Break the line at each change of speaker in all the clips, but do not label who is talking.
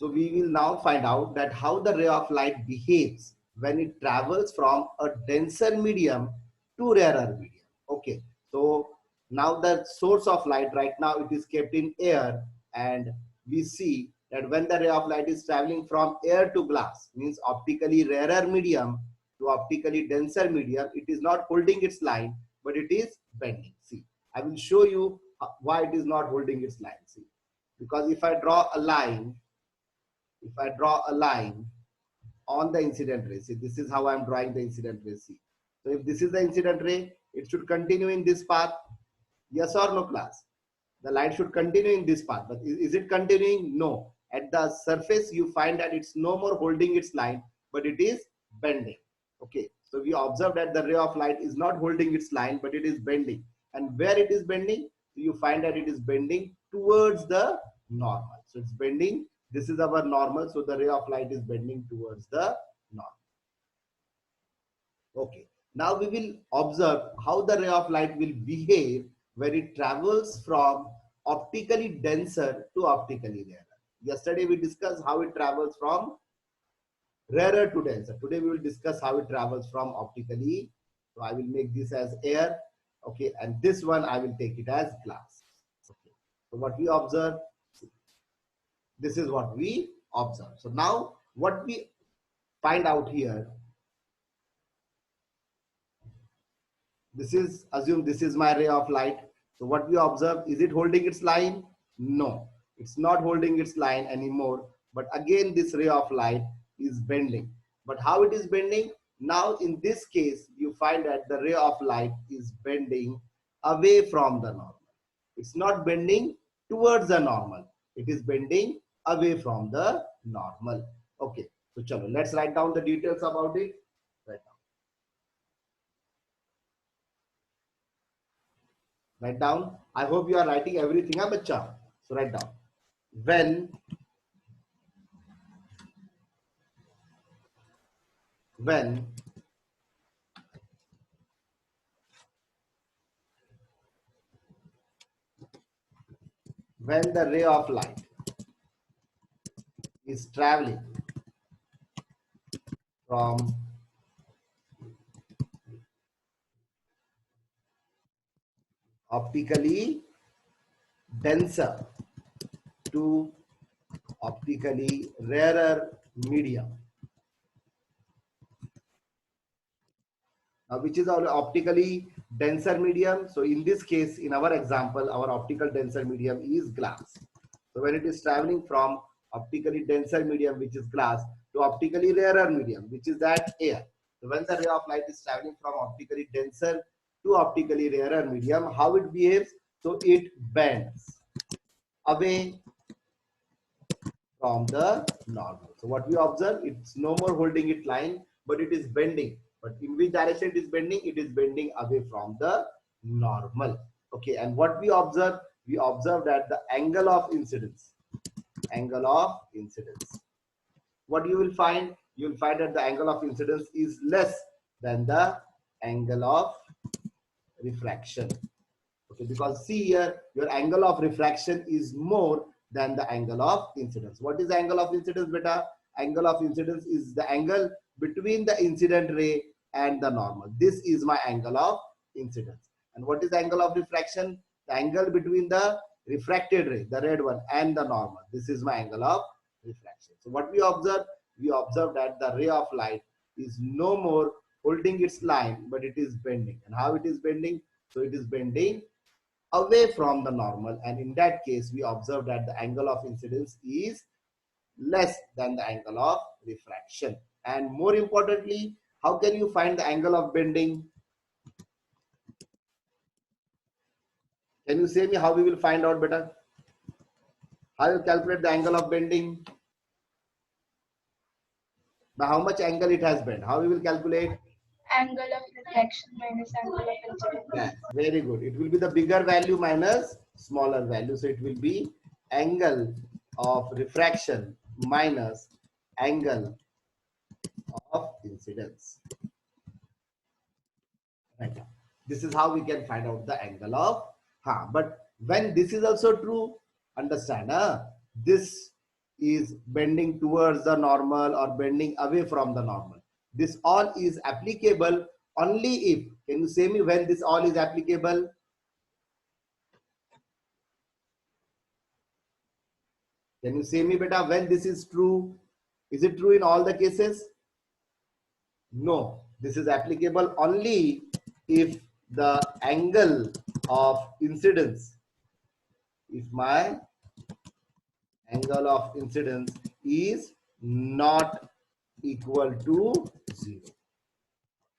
So we will now find out that how the ray of light behaves when it travels from a denser medium to rarer medium. Okay, so now the source of light right now it is kept in air, and we see that when the ray of light is traveling from air to glass, means optically rarer medium to optically denser medium, it is not holding its line, but it is bending. See, I will show you why it is not holding its line. See, because if I draw a line, on the incident ray, see, this is how I'm drawing the incident ray. See, so if this is the incident ray, it should continue in this path. Yes or no, class? The light should continue in this path, but is it continuing? No. At the surface, you find that it's no more holding its line, but it is bending. Okay, so we observe that the ray of light is not holding its line, but it is bending. And where it is bending, you find that it is bending towards the normal. So it's bending. This is our normal. So the ray of light is bending towards the normal. Okay. Now we will observe how the ray of light will behave when it travels from optically denser to optically rarer. Yesterday we discussed how it travels from rarer to denser. Today we will discuss how it travels from optically. So I will make this as air. Okay, and this one I will take it as glass. Okay. So what we observe, this is what we observe. So now what we find out here, this is, assume this is my ray of light. So what we observe, is it holding its line? No, it's not holding its line anymore. But again, this ray of light is bending. But how it is bending? Now in this case, you find that the ray of light is bending away from the normal. It's not bending towards the normal. It is bending away from the normal. Okay, so chalo, let's write down the details about it. Write down. I hope you are writing everything, huh, bacha? So write down. When the ray of light is traveling from optically denser to optically rarer medium, which is our optically denser medium. So in this case, in our example, our optical denser medium is glass. So when it is traveling from optically denser medium, which is glass, to optically rarer medium, which is that air. So when the ray of light is traveling from optically denser to optically rarer medium, how it behaves? So it bends away from the normal. So what we observe, it's no more holding its line, but it is bending. But in which direction it is bending? It is bending away from the normal. Okay, and what we observe that the angle of incidence, what you will find? You will find that the angle of incidence is less than the angle of refraction. Okay, because see here, your angle of refraction is more than the angle of incidence. What is the angle of incidence, beta? Angle of incidence is the angle between the incident ray and the normal. This is my angle of incidence. And what is the angle of refraction? The angle between the refracted ray, the red one, and the normal. This is my angle of refraction. So what we observe? We observe that the ray of light is no more holding its line, but it is bending. And how it is bending? So it is bending away from the normal, and in that case we observe that the angle of incidence is less than the angle of refraction. And more importantly, how can you find the angle of bending? Can you say me how we will find out better? How you calculate the angle of bending? Now how much angle it has bent? How we will calculate?
Angle of refraction minus angle of incidence.
Yeah, very good. It will be the bigger value minus smaller value. So it will be angle of refraction minus angle of incidence. Right. This is how we can find out the angle of, but when this is also true, understand, this is bending towards the normal or bending away from the normal. This all is applicable only if, can you say me when this all is applicable? Can you say me beta when this is true? Is it true in all the cases? No, this is applicable only if the angle of incidence, if my angle of incidence is not equal to 0.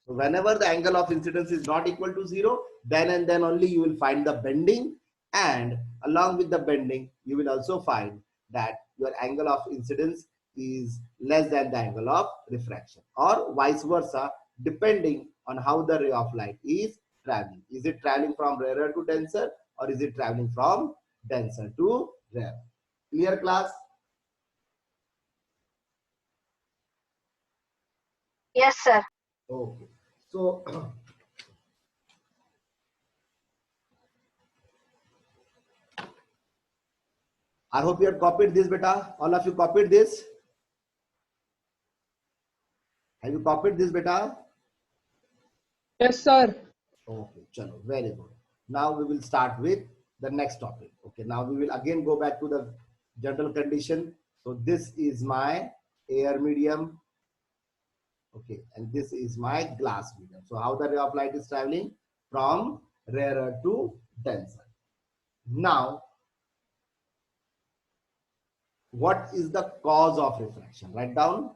So whenever the angle of incidence is not equal to 0, then and then only you will find the bending, and along with the bending you will also find that your angle of incidence is less than the angle of refraction, or vice versa, depending on how the ray of light is traveling. Is it traveling from rarer to denser, or is it traveling from denser to rarer? Clear, class?
Yes, sir.
Okay. So I hope you have copied this, beta. All of you copied this. Have you copied this, beta?
Yes, sir.
Okay, chalo, very good. Now we will start with the next topic. Okay, now we will again go back to the general condition. So this is my air medium. Okay, and this is my glass medium. So how the ray of light is traveling? From rarer to denser. Now, what is the cause of refraction? Write down,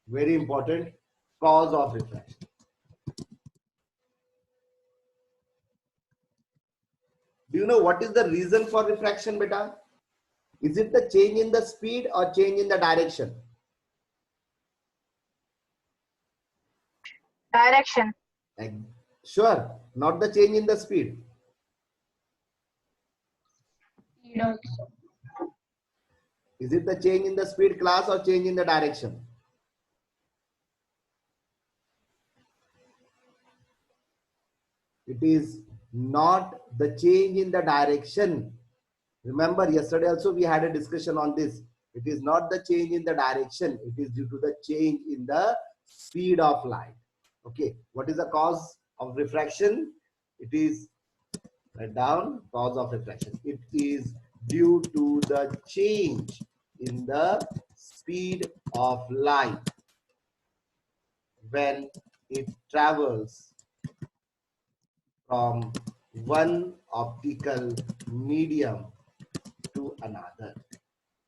very important, cause of refraction. Do you know what is the reason for refraction, beta? Is it the change in the speed or change in the direction?
Direction.
Like, sure, not the change in the speed.
Speed also.
Is it the change in the speed, class, or change in the direction? It is not the change in the direction. Remember, yesterday also we had a discussion on this. It is not the change in the direction. It is due to the change in the speed of light. Okay, what is the cause of refraction? It is, write down, cause of refraction. It is due to the change in the speed of light when it travels from one optical medium to another.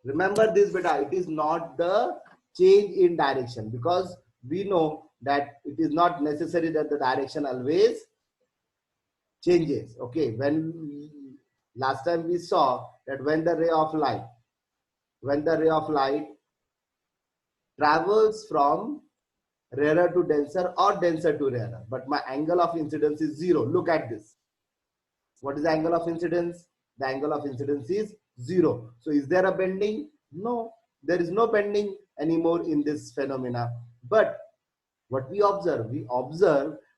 Remember this, beta, it is not the change in direction, because we know that it is not necessary that the direction always changes. Okay, last time we saw that when the ray of light travels from rarer to denser or denser to rarer, but my angle of incidence is 0. Look at this. What is the angle of incidence? The angle of incidence is 0. So is there a bending? No, there is no bending anymore in this phenomena. But what we observe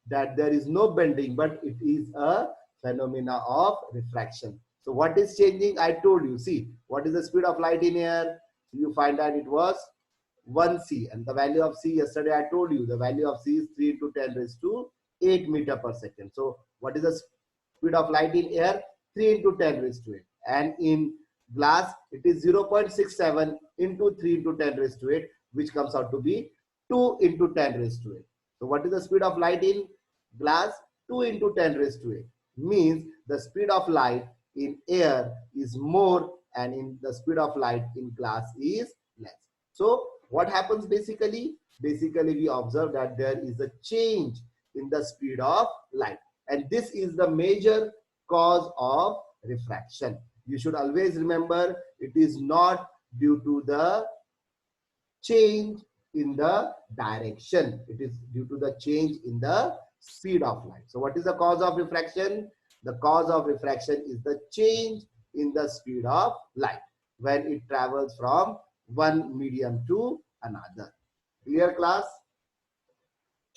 that there is no bending, but it is a phenomena of refraction. So what is changing? I told you. See, what is the speed of light in air? You find that it was 1c, and the value of c, yesterday I told you the value of c is 3 into 10 raised to 8 meter per second. So what is the speed of light in air? 3 into 10 raised to 8, and in glass it is 0.67 into 3 into 10 raised to 8, which comes out to be 2 into 10 raised to 8. So what is the speed of light in glass? 2 into 10 raised to 8, means the speed of light in air is more, and in the speed of light in glass is less. So what happens basically? Basically, we observe that there is a change in the speed of light, and this is the major cause of refraction. You should always remember, it is not due to the change in the direction. It is due to the change in the speed of light. So what is the cause of refraction? The cause of refraction is the change in the speed of light when it travels from one medium to another. Clear, class?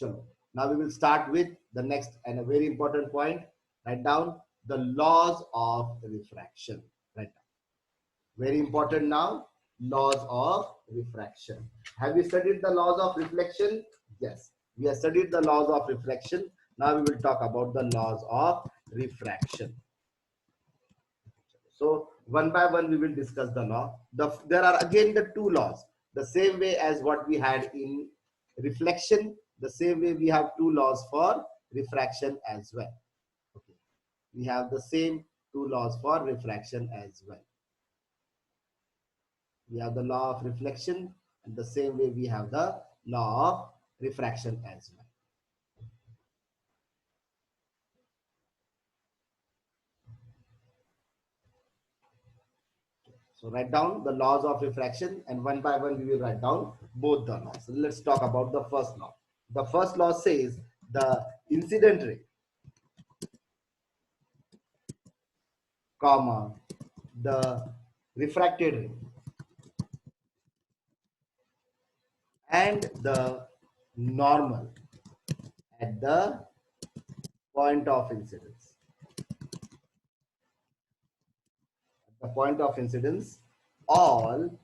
Chalo. Now we will start with the next and a very important point. Write down the laws of refraction. Write down. Very important now. laws of refraction. Have you studied the laws of reflection? Yes, we have studied the laws of reflection. Now we will talk about the laws of refraction. So one by one we will discuss the law. There are again the two laws. The same way as what we had in reflection, the same way we have two laws for refraction as well. Okay. We have the same two laws for refraction as well. We have the law of reflection, and the same way we have the law of refraction as well. So write down the laws of refraction, and one by one we will write down both the laws. So let's talk about the first law. The first law says the incident ray, comma, the refracted ray, and the normal at the point of incidence. At the point of incidence, all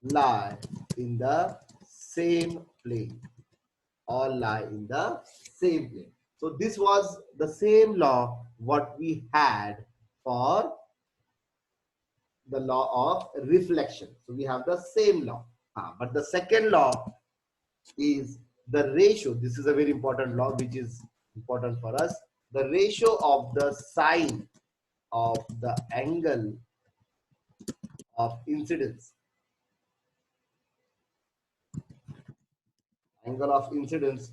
lie in the same plane. All lie in the same plane. So this was the same law what we had for the law of reflection. So we have the same law. But the second law is the ratio. This is a very important law which is important for us. The ratio of the sine of the angle of incidence. Angle of incidence,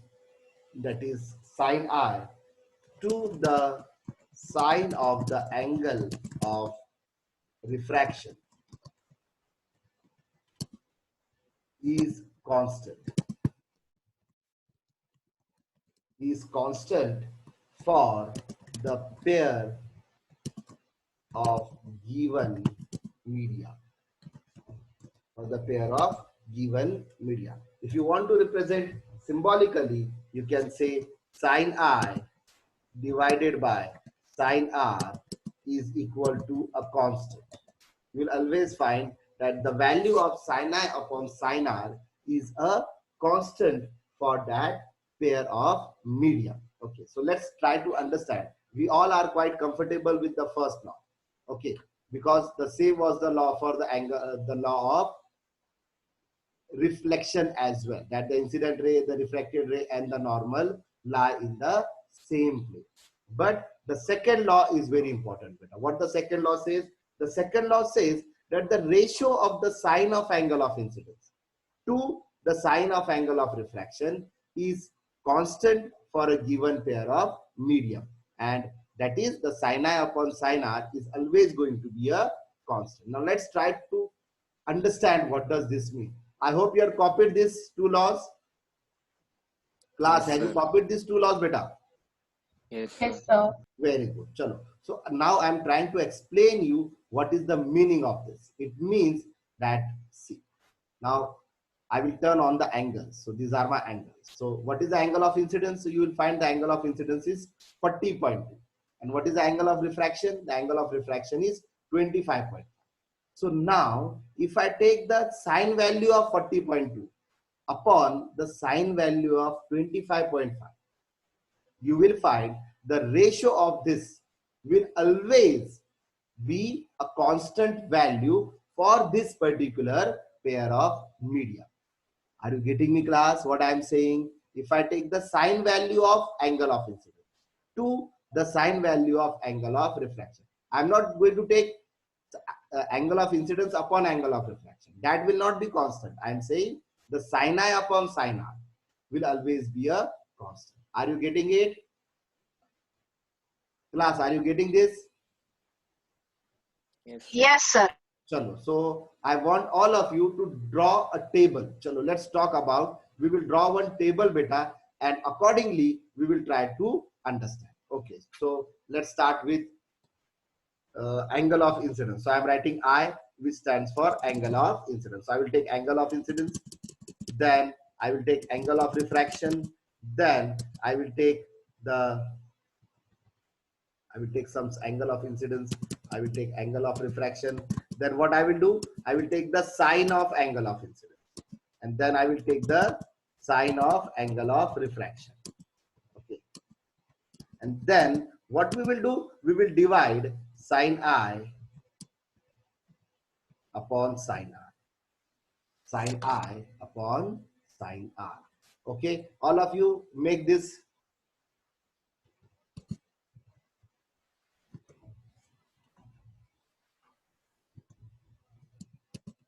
that is sine I, to the sine of the angle of refraction is constant. Is constant for the pair of given media. For the pair of given media. If you want to represent symbolically, you can say sine I divided by sine R is equal to a constant. You will always find that the value of sine I upon sine R is a constant for that pair of media. Okay, so let's try to understand. We all are quite comfortable with the first law. Okay, because the same was the law for the angle, the law of reflection as well, that the incident ray, the refracted ray, and the normal lie in the same place. But the second law is very important. What the second law says? The second law says that the ratio of the sine of angle of incidence to the sine of angle of refraction is constant for a given pair of medium, and that is the sine I upon sine R is always going to be a constant. Now let's try to understand what does this mean. I hope you have copied these two laws. Class,
Yes,
have you
sir.
copied these two laws, beta?
Yes, sir.
Yes, sir.
Very good. Chalo. So now I'm trying to explain you what is the meaning of this. It means that, see, now I will turn on the angles. So these are my angles. So what is the angle of incidence? So you will find the angle of incidence is 40.2. And what is the angle of refraction? The angle of refraction is 25.5. So now if I take the sine value of 40.2 upon the sine value of 25.5, you will find the ratio of this will always be a constant value for this particular pair of media. Are you getting me, class, what I am saying? If I take the sine value of angle of incidence to the sine value of angle of refraction, I am not going to take angle of incidence upon angle of refraction. That will not be constant. I am saying the sine I upon sine R will always be a constant. Are you getting it? Class, are you getting this?
Yes, sir.
Yes, sir.
Chalo. So I want all of you to draw a table. Chalo, let's talk about, we will draw one table, beta, and accordingly we will try to understand. Okay, so let's start with angle of incidence. So I'm writing I, which stands for angle of incidence. So I will take angle of incidence, then I will take angle of refraction, then I will take some angle of incidence, I will take angle of refraction, Then what I will do? I will take the sine of angle of incidence. And then I will take the sine of angle of refraction. Okay. And then what we will do? We will divide sine I upon sine R. Sine I upon sine R. Okay. All of you make this.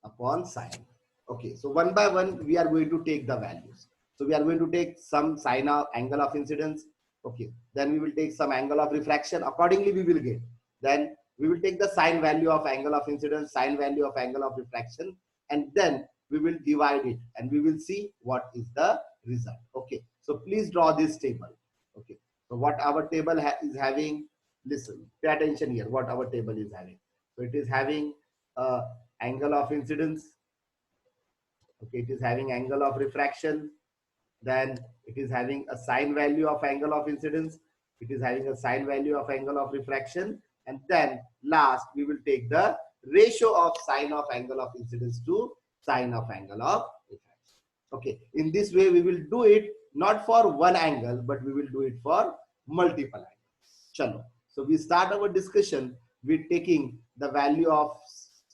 Upon sine. Okay, so one by one we are going to take the values. So we are going to take some sine of angle of incidence. Okay, then we will take some angle of refraction. Accordingly, we will get. Then we will take the sine value of angle of incidence, sine value of angle of refraction, and then we will divide it and we will see what is the result. Okay, so please draw this table. Okay, so what our table is having, listen, pay attention here, what our table is having. So it is having angle of incidence. Okay, it is having angle of refraction. Then it is having a sine value of angle of incidence. It is having a sine value of angle of refraction. And then last, we will take the ratio of sine of angle of incidence to sine of angle of refraction. Okay, in this way, we will do it not for one angle, but we will do it for multiple angles. Chalo. So we start our discussion with taking the value of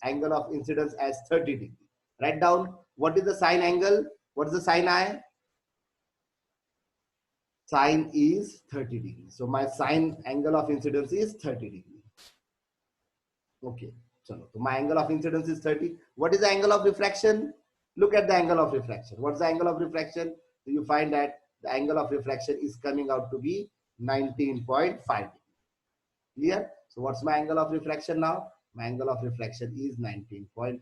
angle of incidence as 30 degrees. Write down what is the sine angle, what is the sine I? Sine is 30 degrees. So my sine angle of incidence is 30 degrees. Okay, so my angle of incidence is 30. What is the angle of refraction? Look at the angle of refraction. What's the angle of refraction? So you find that the angle of refraction is coming out to be 19.5 degrees. Clear? So what's my angle of refraction now? My angle of refraction is 19.5.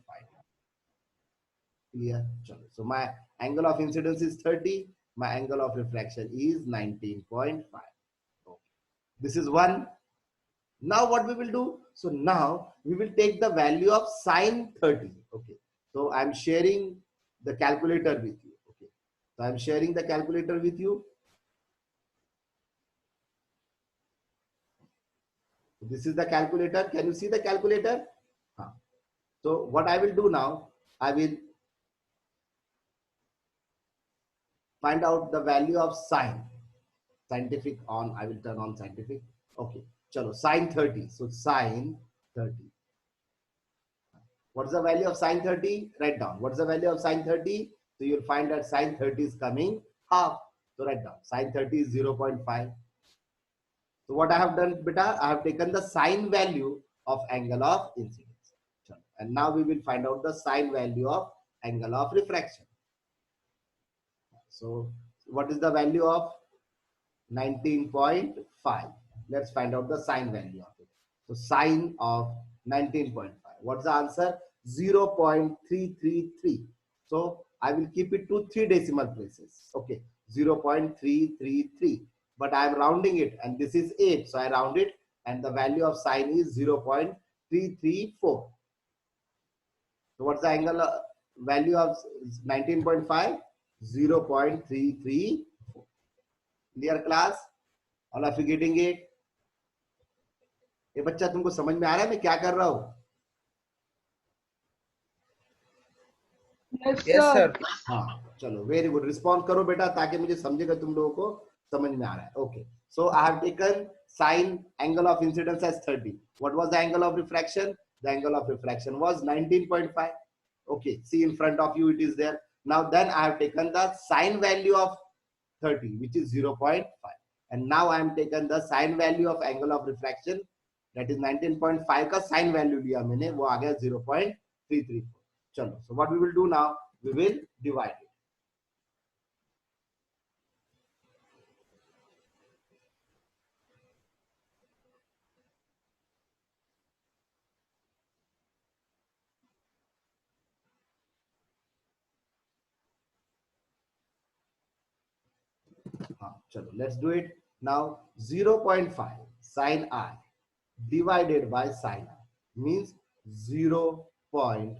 Clear? So my angle of incidence is 30. My angle of refraction is 19.5. Okay. This is one. Now what we will do? So now we will take the value of sine 30. Okay. So I'm sharing the calculator with you. Okay. So I'm sharing the calculator with you. This is the calculator. Can you see the calculator? So what I will do now, I will find out the value of sine. Scientific on, I will turn on scientific. Okay, chalo, sine 30. So sine 30. What's the value of sine 30? Write down. What's the value of sine 30? So you'll find that sine 30 is coming half. So write down. Sine 30 is 0.5. So what I have done, beta, I have taken the sine value of angle of incidence. And now we will find out the sine value of angle of refraction. So what is the value of 19.5? Let's find out the sine value of it. So sine of 19.5. What's the answer? 0.333. So I will keep it to 3 decimal places. Okay, 0.333. But I am rounding it and this is 8. So I round it and the value of sine is 0.334. So what's the angle value of 19.5? 0.334. Clear class? All of you getting it? ये बच्चा तुमको समझ में आ रहा है मैं क्या कर रहा हूँ?
Yes, sir.
हाँ, चलो, very good. Respond करो बेटा ताकि मुझे समझेगा तुम लोगों को समझ में आ रहा है. Okay. So I have taken sine angle of incidence as 30. What was the angle of refraction? The angle of refraction was 19.5. Okay. See in front of you it is there. Now then I have taken the sine value of 30, which is 0.5. And now I am taken the sine value of angle of refraction, that is 19.5 का sine value लिया मैंने, वो आ गया 0.334. चलो, so what we will do now, we will divide it. चलो, let's do it. Now 0.5 sine I divided by sine I means 0.334.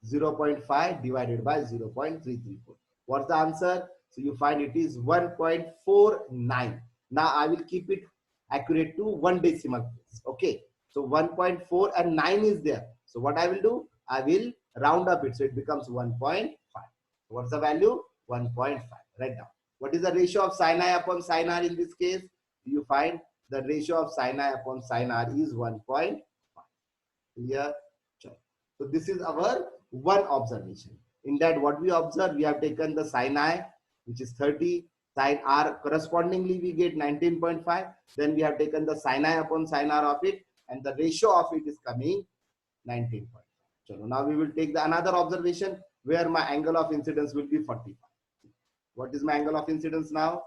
0.5 divided by 0.334. What's the answer? So you find it is 1.49. Now I will keep it accurate to 1 decimal place. Okay. So 1.4 and 9 is there. So what I will do? I will round up it. So it becomes 1.5. What's the value? 1.5. Write down. What is the ratio of sin I upon sin R in this case? You find the ratio of sin I upon sin R is 1.5. Clear? So this is our one observation. In that, what we observe, we have taken the sin I, which is 30, sin R correspondingly we get 19.5. Then we have taken the sin I upon sin R of it, and the ratio of it is coming 19.5. So now we will take the another observation where my angle of incidence will be 45. What is my angle of incidence now?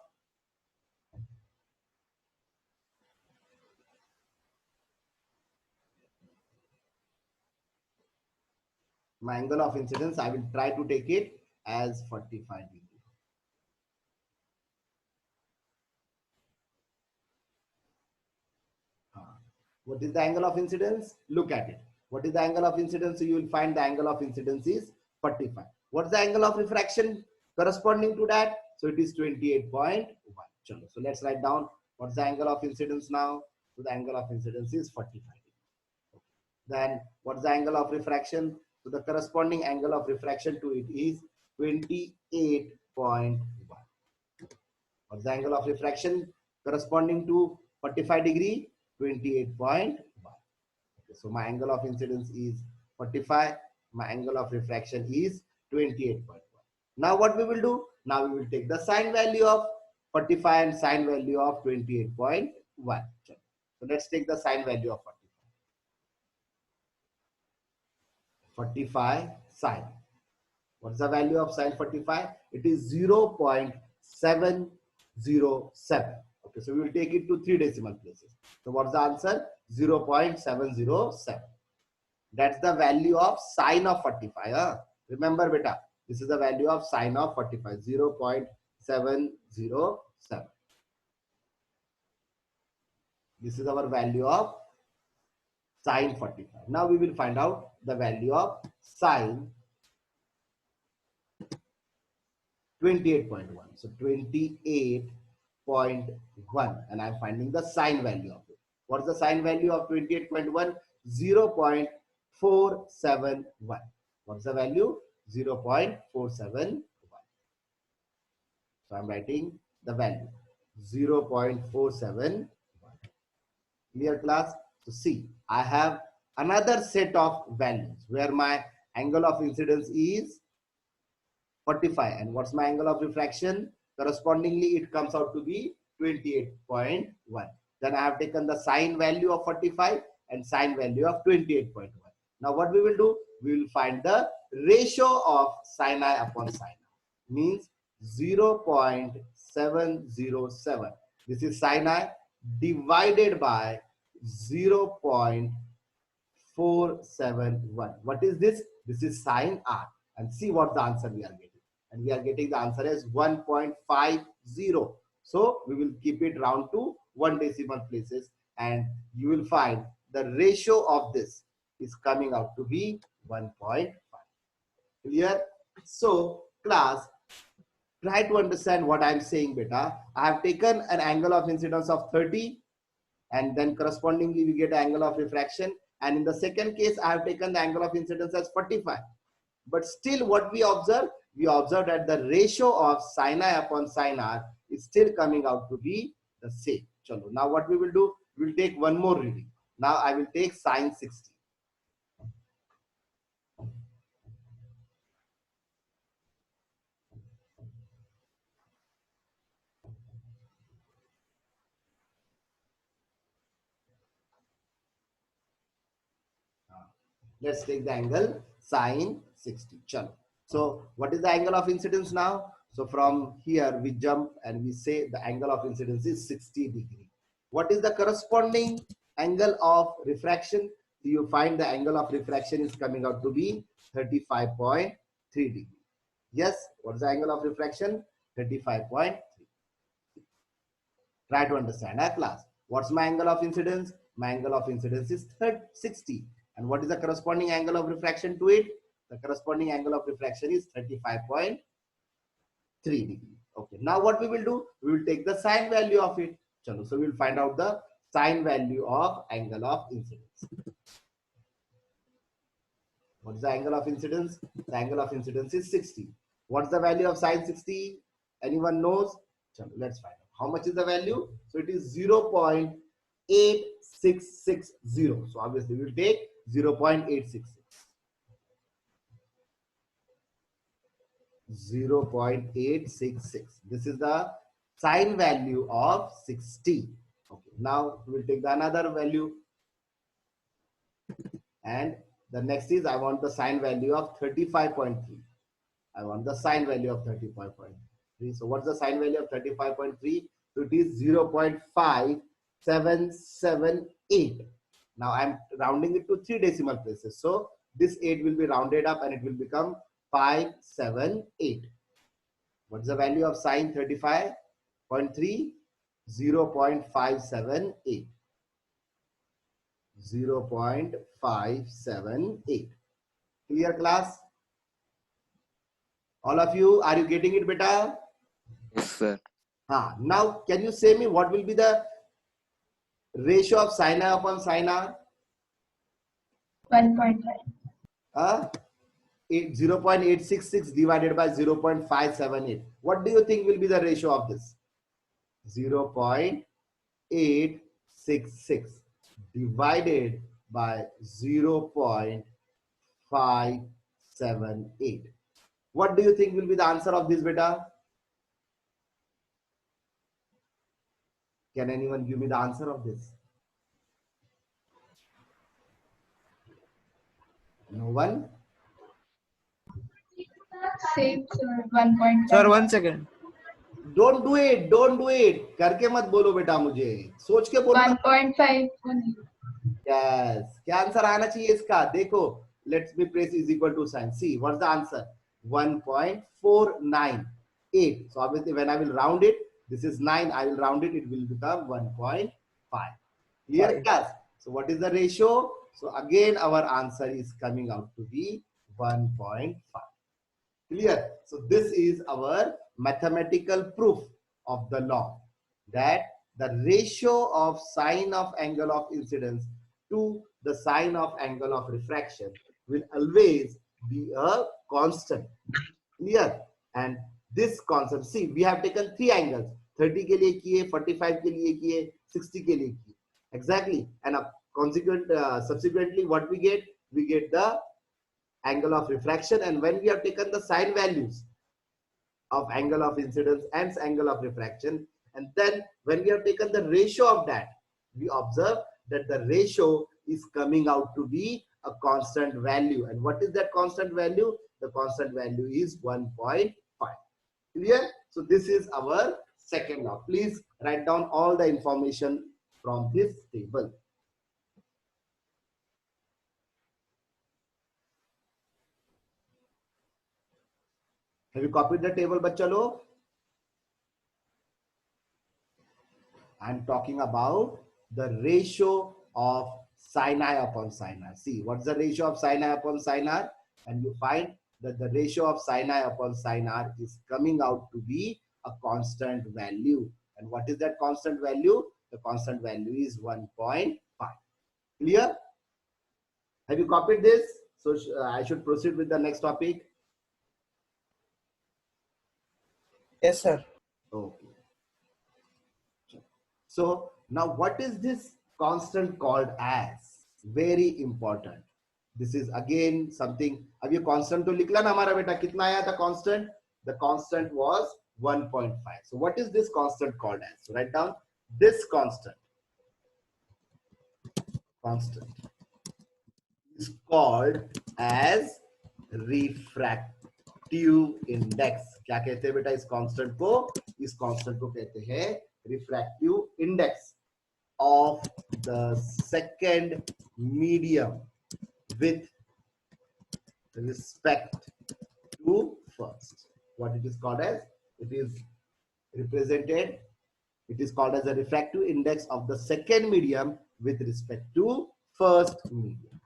My angle of incidence, I will try to take it as 45 degrees. What is the angle of incidence? Look at it. What is the angle of incidence? So you will find the angle of incidence is 45. What's the angle of refraction corresponding to that? So it is 28.1. So let's write down what's the angle of incidence now. So the angle of incidence is 45. Then what's the angle of refraction? So the corresponding angle of refraction to it is 28.1. What's the angle of refraction corresponding to 45 degree? 28.1. Okay, so my angle of incidence is 45. My angle of refraction is 28.1. Now what we will do? Now we will take the sine value of 45 and sine value of 28.1. So let's take the sine value of 45 sine. What's the value of sine 45? It is 0.707. Okay, so we will take it to 3 decimal places. So what's the answer? 0.707. That's the value of sine of 45. Huh? Remember, beta, this is the value of sine of 45. 0.707. This is our value of sine 45. Now we will find out the value of sine 28.1. So 28.1, and I'm finding the sine value of it. What's the sine value of 28.1? 0.471. What's the value? 0.471. So I'm writing the value 0.471. Clear, class? So see, I have another set of values where my angle of incidence is 45, and what's my angle of refraction? Correspondingly, it comes out to be 28.1. Then I have taken the sine value of 45 and sine value of 28.1. Now what we will do? We will find the ratio of sin I upon sin R. Means 0.707. This is sin I divided by 0.471. What is this? This is sin R. And see what the answer we are getting. And we are getting the answer as 1.50. So we will keep it round to 1 decimal places, and you will find the ratio of this is coming out to be 1.5. Clear? So class, try to understand what I am saying, beta. I have taken an angle of incidence of 30, and then correspondingly we get an angle of refraction. And in the second case, I have taken the angle of incidence as 45. But still what we observe that the ratio of sin I upon sin R is still coming out to be the same. Chalo. Now what we will do? We will take one more reading. Now I will take sin 60. Let's take the angle sin 60. Chalo. So what is the angle of incidence now? So from here we jump and we say the angle of incidence is 60 degree. What is the corresponding angle of refraction? So you find the angle of refraction is coming out to be 35.3 degree. Yes, what's the angle of refraction? 35.3. Try to understand, class. What's my angle of incidence? My angle of incidence is 60. And what is the corresponding angle of refraction to it? The corresponding angle of refraction is 35.3 degree. Okay. Now what we will do? We will take the sine value of it. So we will find out the sine value of angle of incidence. What is the angle of incidence? The angle of incidence is 60. What's the value of sine 60? Anyone knows? Let's find out. How much is the value? So it is 0.8660. So obviously we'll take 0.866. 0.866. This is the sine value of 60. Okay. Now we'll take the another value. And the next is I want the sine value of 35.3. I want the sine value of 35.3. So what's the sine value of 35.3? So it is 0.5778. Now I'm rounding it to 3 decimal places. So this 8 will be rounded up and it will become 578. What's the value of sine 35.3? 0.578. 0.578. Clear, class? All of you, are you getting it, beta?
Yes, sir.
Now, can you say me what will be the ratio of sin I upon sin R?
1.5.
0.866 divided by 0.578. What do you think will be the ratio of this? 0.866 divided by 0.578. What do you think will be the answer of this, beta? Can anyone give me the answer of this? No one?
Same, sir. 1.5.
Sir, 1 second.
Don't do it. Don't do it. करके मत बोलो बेटा मुझे. सोच के बोलो.
1.5 only.
Yes. क्या answer आना चाहिए इसका? देखो. Let me press is equal to sign. See, what's the answer? 1.498. So obviously when I will round it, this is 9. I will round it. It will become 1.5. Clear, class? So what is the ratio? So again, our answer is coming out to be 1.5. Clear? So this is our mathematical proof of the law that the ratio of sine of angle of incidence to the sine of angle of refraction will always be a constant. Clear? And this constant, see, we have taken 3 angles, 30 के लिए किए, 45 के लिए किए, 60 के लिए किए. Exactly. And subsequently what we get? We get the angle of refraction, and when we have taken the sine values of angle of incidence and angle of refraction, and then when we have taken the ratio of that, we observe that the ratio is coming out to be a constant value. And what is that constant value? The constant value is 1.5. Clear? So this is our second law. Please write down all the information from this table. Have you copied the table, bachcha log? I'm talking about the ratio of sin I upon sin R. See, what's the ratio of sin I upon sin R? And you find that the ratio of sin I upon sin R is coming out to be a constant value. And what is that constant value? The constant value is 1.5. Clear? Have you copied this? So I should proceed with the next topic.
Yes, sir.
Okay. So now what is this constant called as? Very important. This is again something. अब ये constant तो लिखला ना हमारा बेटा कितना आया था constant? The constant was 1.5. So what is this constant called as? So write down this constant. Constant is called as refractive index. क्या कहते हैं बेटा इस constant को? इस constant को कहते हैं refractive index of the second medium with respect to first. What it is called as? It is represented. It is called as a refractive index of the second medium with respect to first medium.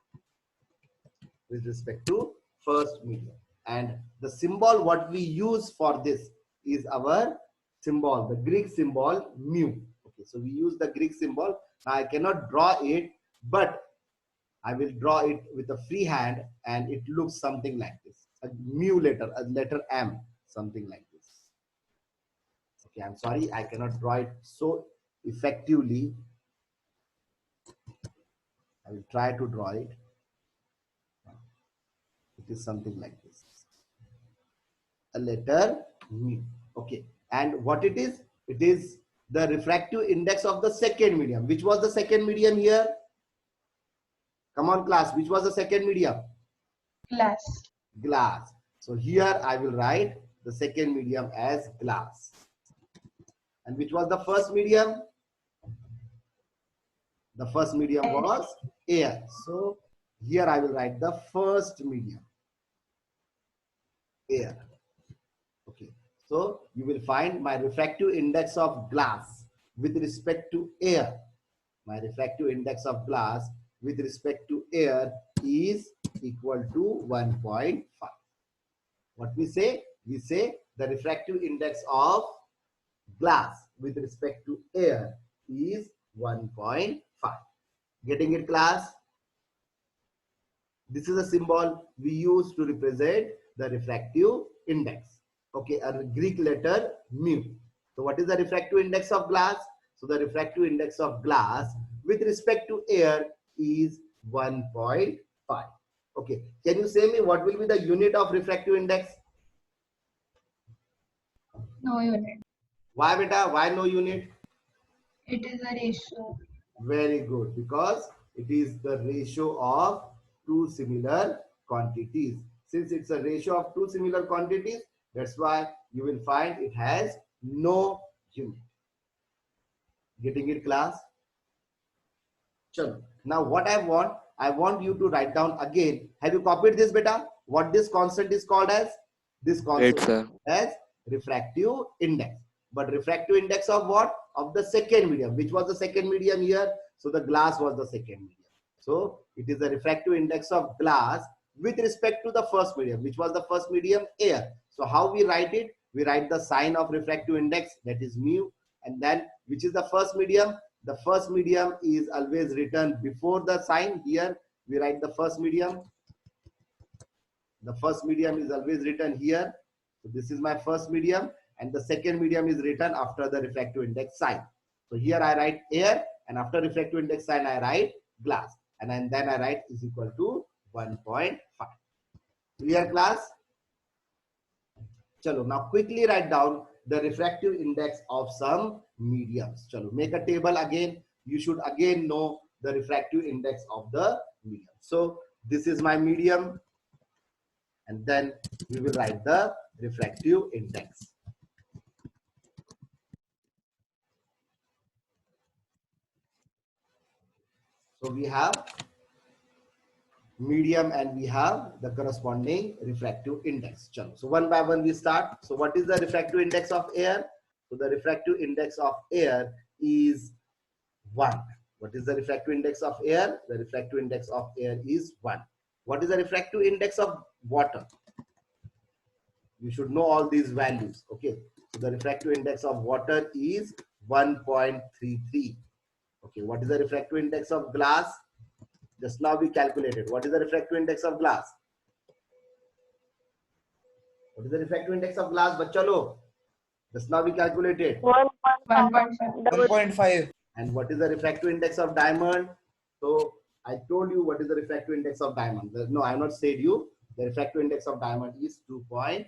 With respect to first medium. And the symbol what we use for this is our symbol, the Greek symbol mu. Okay, so we use the Greek symbol. Now I cannot draw it, but I will draw it with a free hand, and it looks something like this. A mu letter, a letter M, something like this. Okay, I'm sorry, I cannot draw it so effectively. I will try to draw it. It is something like this. A letter mu. Okay, and what it is? It is the refractive index of the second medium. Which was the second medium here? Come on, class. Which was the second medium?
Glass.
Glass. So here I will write the second medium as glass. And which was the first medium? The first medium
Air.
was air. So here I will write the first medium, air. Okay. So you will find my refractive index of glass with respect to air. My refractive index of glass with respect to air is equal to 1.5. What we say? We say the refractive index of glass with respect to air is 1.5. Getting it, class? This is a symbol we use to represent the refractive index. Okay, a Greek letter mu. So what is the refractive index of glass? So the refractive index of glass with respect to air is 1.5. Okay, can you say me what will be the unit of refractive index?
No unit.
Why, beta? Why no unit?
It is a ratio.
Very good, because it is the ratio of two similar quantities. Since it's a ratio of two similar quantities, that's why you will find it has no unit. Getting it, class? Chalo. Now what I want you to write down again. Have you copied this, beta? What this constant is called as? This constant
Right, sir.
as refractive index. But refractive index of what? Of the second medium. Which was the second medium here? So the glass was the second medium. So it is the refractive index of glass with respect to the first medium. Which was the first medium? Air. So how we write it? We write the sign of refractive index, that is mu. And then which is the first medium? The first medium is always written before the sign. Here we write the first medium. The first medium is always written here. So this is my first medium, and the second medium is written after the refractive index sign. So here I write air, and after refractive index sign I write glass, and then I write is equal to 1.5. Clear, class? Chalo, now quickly write down the refractive index of some mediums. Chalo, make a table again. You should again know the refractive index of the medium. So this is my medium, and then we will write the refractive index. So we have medium and we have the corresponding refractive index. So one by one we start. So what is the refractive index of air? So the refractive index of air is 1. What is the refractive index of air? The refractive index of air is 1. What is the refractive index of water? You should know all these values. Okay. So the refractive index of water is 1.33. Okay. What is the refractive index of glass? Just now we calculated. What is the refractive index of glass? What is the refractive index of glass, bachalo? Just now we calculated.
1.5.
1.5.
And what is the refractive index of diamond? So I told you what is the refractive index of diamond. No, I have not said you. The refractive index of diamond is 2.41.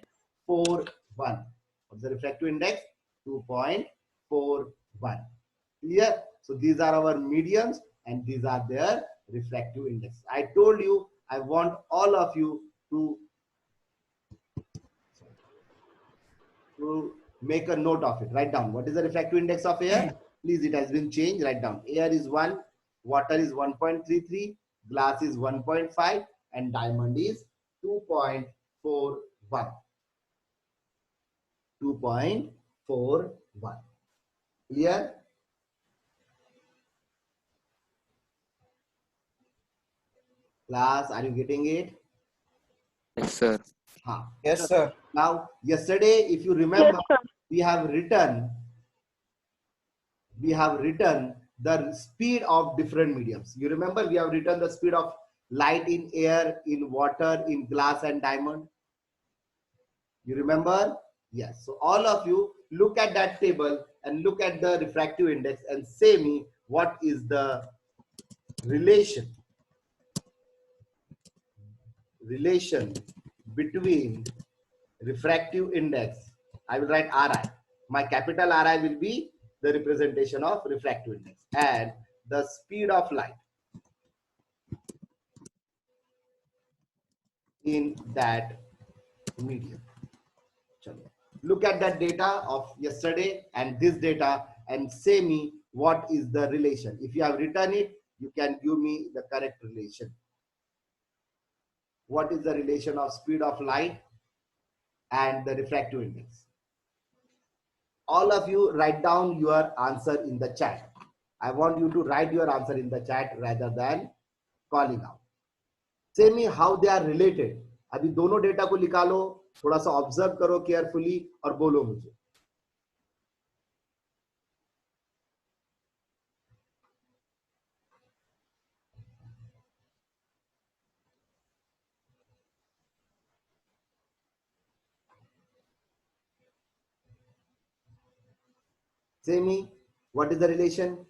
What's the refractive index? 2.41. Clear? So these are our mediums and these are their refractive index. I told you I want all of you to make a note of it. Write down. What is the refractive index of air? Please, it has been changed. Write down. Air is 1, water is 1.33, glass is 1.5, and diamond is 2.41. 2.41. Clear? Class, are you getting it?
Yes, sir.
Yes, sir.
Now, yesterday, if you remember, we have written we have written the speed of different mediums. You remember we have written the speed of light in air, in water, in glass and diamond. You remember? Yes. So all of you look at that table and look at the refractive index and say me what is the relation between refractive index. I will write Ri. My capital Ri will be the representation of refractive index and the speed of light in that medium. Look at that data of yesterday and this data and say me what is the relation. If you have written it, you can give me the correct relation. What is the relation of speed of light and the refractive index? All of you write down your answer in the chat. I want you to write your answer in the chat rather than calling out. Say me how they are related. अभी दोनों data को निकालो, थोड़ा सा observe करो carefully और बोलो मुझे. Say me, what is the relation?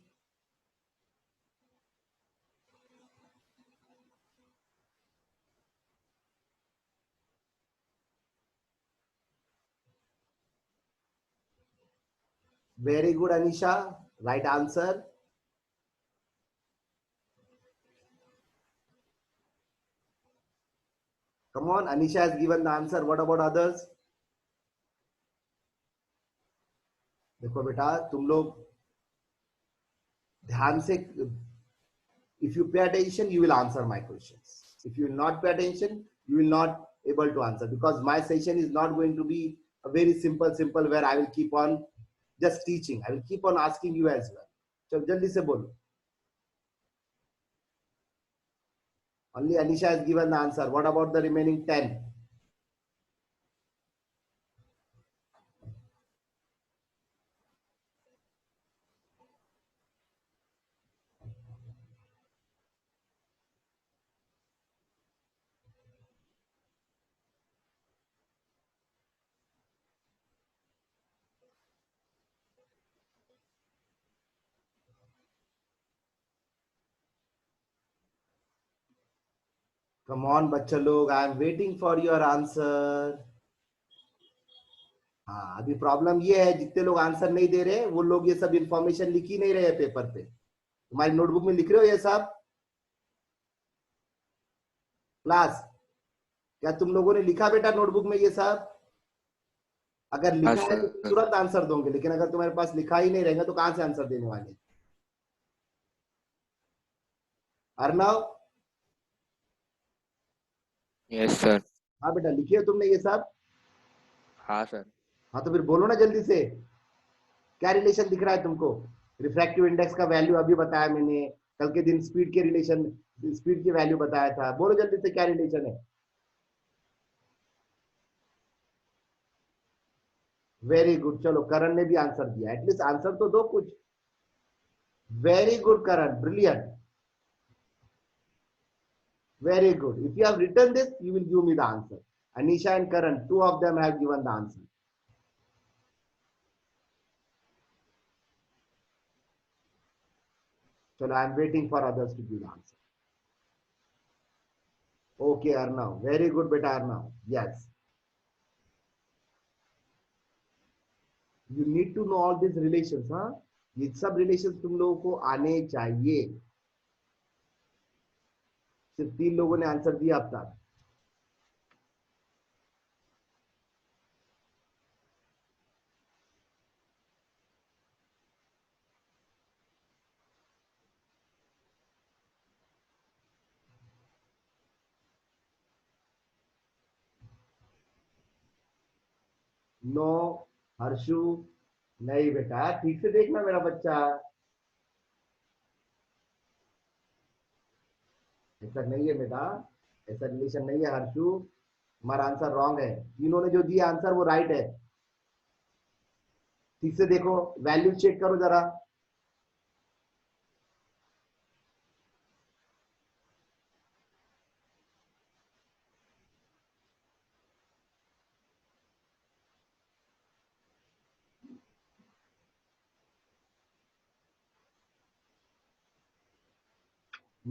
Very good, Anisha. Right answer. Come on, Anisha has given the answer. What about others? देखो बेटा तुम लोग ध्यान से, if you pay attention you will answer my questions. If you will not pay attention you will not able to answer, because my session is not going to be a very simple where I will keep on just teaching. I will keep on asking you as well. So jaldi se bolo. Only Anisha has given the answer. What about the remaining 10? Come on बच्चा लोग, I am waiting for your answer. हाँ, अभी problem ये है जितने लोग answer नहीं दे रहे वो लोग ये सब इंफॉर्मेशन लिख ही नहीं रहे पेपर पे. तुम्हारी नोटबुक में लिख रहे हो ये सब? क्लास, क्या तुम लोगों ने लिखा बेटा नोटबुक में ये सब? अगर लिखा है तो तुरंत आंसर दोगे, लेकिन अगर तुम्हारे पास लिखा ही नहीं रहेगा तो कहां से आंसर देने वाले? अर्णव?
Yes sir.
हाँ बेटा, लिखे हो तुमने ये सब?
हाँ सर.
हाँ तो फिर बोलो ना जल्दी से, क्या रिलेशन दिख रहा है तुमको? रिफ्रैक्टिव इंडेक्स का वैल्यू अभी बताया मैंने, कल के दिन स्पीड के रिलेशन, स्पीड की वैल्यू बताया था. बोलो जल्दी से क्या रिलेशन है? Very good. चलो करण ने भी आंसर दिया, एटलीस्ट आंसर तो दो कुछ. Very good Karan, brilliant. Very good. If you have written this, you will give me the answer. Anisha and Karan, two of them have given the answer. So I am waiting for others to give the answer. Okay, Arnav. Very good, beta Arnav. Yes. You need to know all these relations, huh? ये सब relations तुम लोगों को आने चाहिए. सिर्फ 3 लोगों ने आंसर दिया अब तक. नो हर्षु, नहीं बेटा, ठीक से देखना मेरा बच्चा. ऐसा नहीं है बेटा, ऐसा रिलेशन नहीं है हर्षु. हमारा आंसर रॉन्ग है. तीनों ने जो दिया आंसर वो राइट है. ठीक से देखो, वैल्यू चेक करो जरा.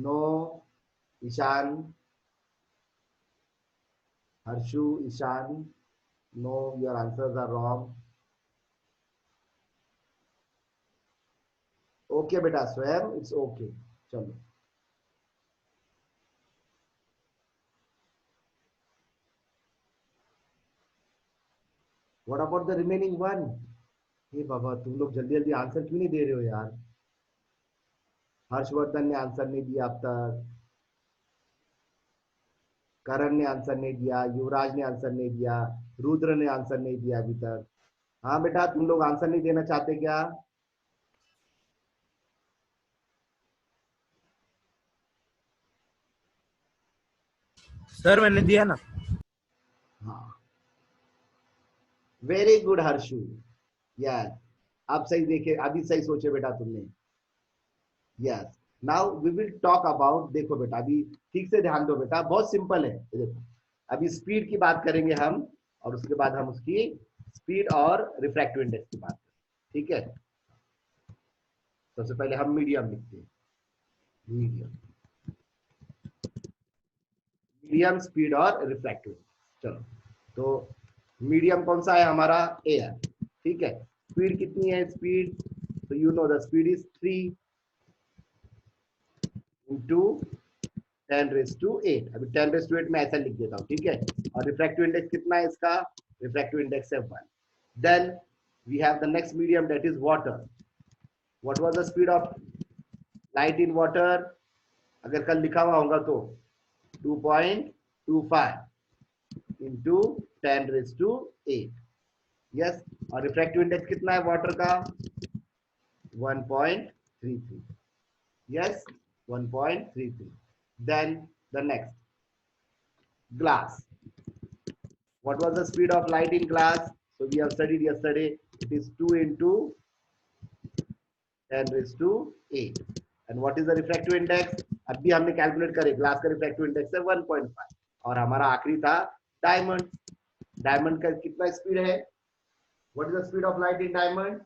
No. Ishan. Harshu, Ishan. No, your answers are wrong. Okay बेटा स्वयं, it's okay. चलो. What about the remaining one? हे बाबा तुम लोग जल्दी जल्दी आंसर क्यों नहीं दे रहे हो यार? हर्षवर्धन ने आंसर नहीं दिया अब तक, करण ने आंसर नहीं दिया, युवराज ने आंसर नहीं दिया, रुद्र ने आंसर नहीं दिया अभी तक. हाँ बेटा तुम लोग आंसर नहीं देना चाहते क्या?
सर मैंने दिया ना.
हाँ. Very good Harshu. यस. अब सही देखे, अभी सही सोचे बेटा तुमने. Yes. Now we will talk about, देखो बेटा अभी ठीक से ध्यान दो बेटा, बहुत सिंपल है. ये देखो अभी स्पीड की बात करेंगे हम, और उसके बाद हम उसकी स्पीड और रिफ्रैक्टिव इंडेक्स की बात करेंगे. ठीक है. सबसे पहले हम मीडियम लिखते हैं. मीडियम. मीडियम स्पीड और रिफ्रैक्टिव. चलो तो मीडियम कौन सा है हमारा? एयर. ठीक है. स्पीड कितनी है? स्पीड तो you know the speed is 3 into 10⁸. अभी 10⁸ में ऐसा लिख देता हूँ. ठीक है. और रिफ्रैक्टिव इंडेक्स कितना है इसका? रिफ्रैक्टिव इंडेक्स है 1. Then we have the next medium that is water. What was the speed of light in water? अगर कल लिखा हुआ होगा तो 2.25 इंटू 10⁸. यस. और रिफ्रैक्टिव इंडेक्स कितना है वाटर का? 1.33. yes, 1.33. Then the next, glass. What was the speed of light in glass? So we have studied yesterday. It is 2 into 10⁸. And what is the refractive index? अभी हमने calculate करे, glass का refractive index है 1.5. और हमारा आखिरी था diamond. Diamond का कितना स्पीड है? What is the speed of light in diamond?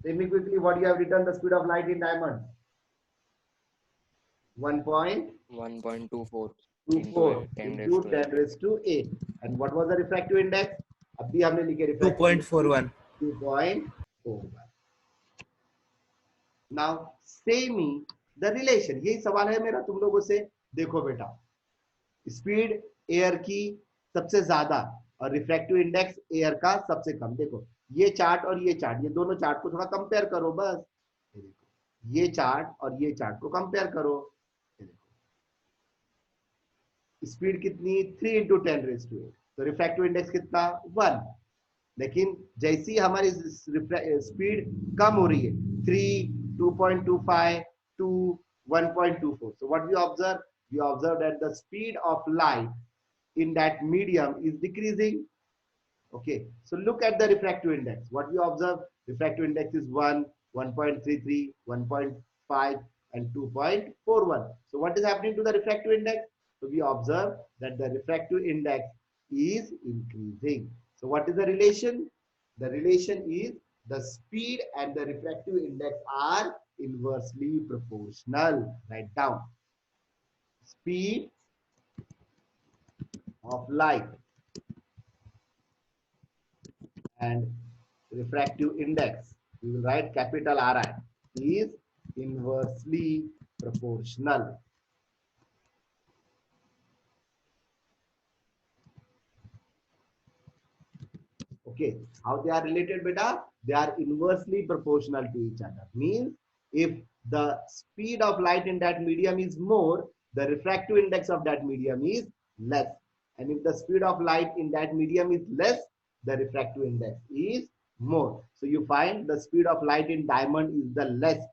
Tell me quickly what you have written the speed of light in diamond.
1.24
1.24 into 10⁸. And what was the refractive index? अभी हमने लिखे refractive index
2.41.
2.41. Now say me the relation. यही सवाल है मेरा तुम लोगों से. देखो बेटा स्पीड एयर की सबसे ज्यादा और रिफ्रैक्टिव इंडेक्स एयर का सबसे कम. देखो ये चार्ट और ये चार्ट, ये दोनों चार्ट को थोड़ा कंपेयर करो बस. ये चार्ट और ये चार्ट को कंपेयर करो. स्पीड कितनी? 3 इंटू 10⁸. तो रिफ्रैक्टिव इंडेक्स कितना? 1. लेकिन जैसी हमारी स्पीड कम हो रही है, 3, 2.25, 2, 1.24. So what we observe? We observe that the speed of light in that medium is decreasing. Okay, so look at the refractive index. What we observe? Refractive index is 1, 1.33, 1.5 and 2.41. So what is happening to the refractive index? So we observe that the refractive index is increasing. So what is the relation? The relation is the speed and the refractive index are inversely proportional. Write down. Speed of light and refractive index, we will write capital RI, is inversely proportional. Okay, how they are related beta? They are inversely proportional to each other. Means if the speed of light in that medium is more, the refractive index of that medium is less. And if the speed of light in that medium is less, the refractive index is more. So you find the speed of light in diamond is the less.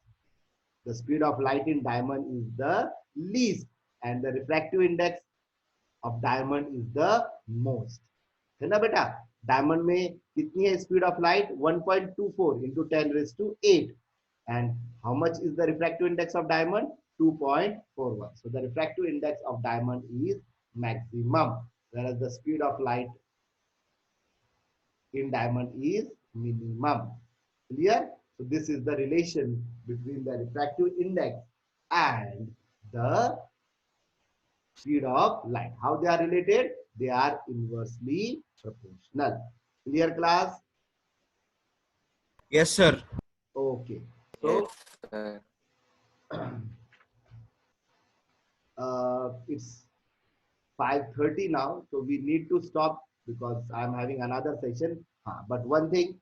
The speed of light in diamond is the least. And the refractive index of diamond is the most. है ना बेटा? Diamond में कितनी है speed of light? 1.24 into 10⁸. And how much is the refractive index of diamond? 2.41. So the refractive index of diamond is maximum, whereas the speed of light in diamond is minimum. Clear? So this is the relation between the refractive index and the speed of light. How they are related? They are inversely proportional. Clear class?
Yes, sir.
Okay.
Yes,
So
sir.
it's 5:30 now, so we need to stop because I'm having another session. But one thing,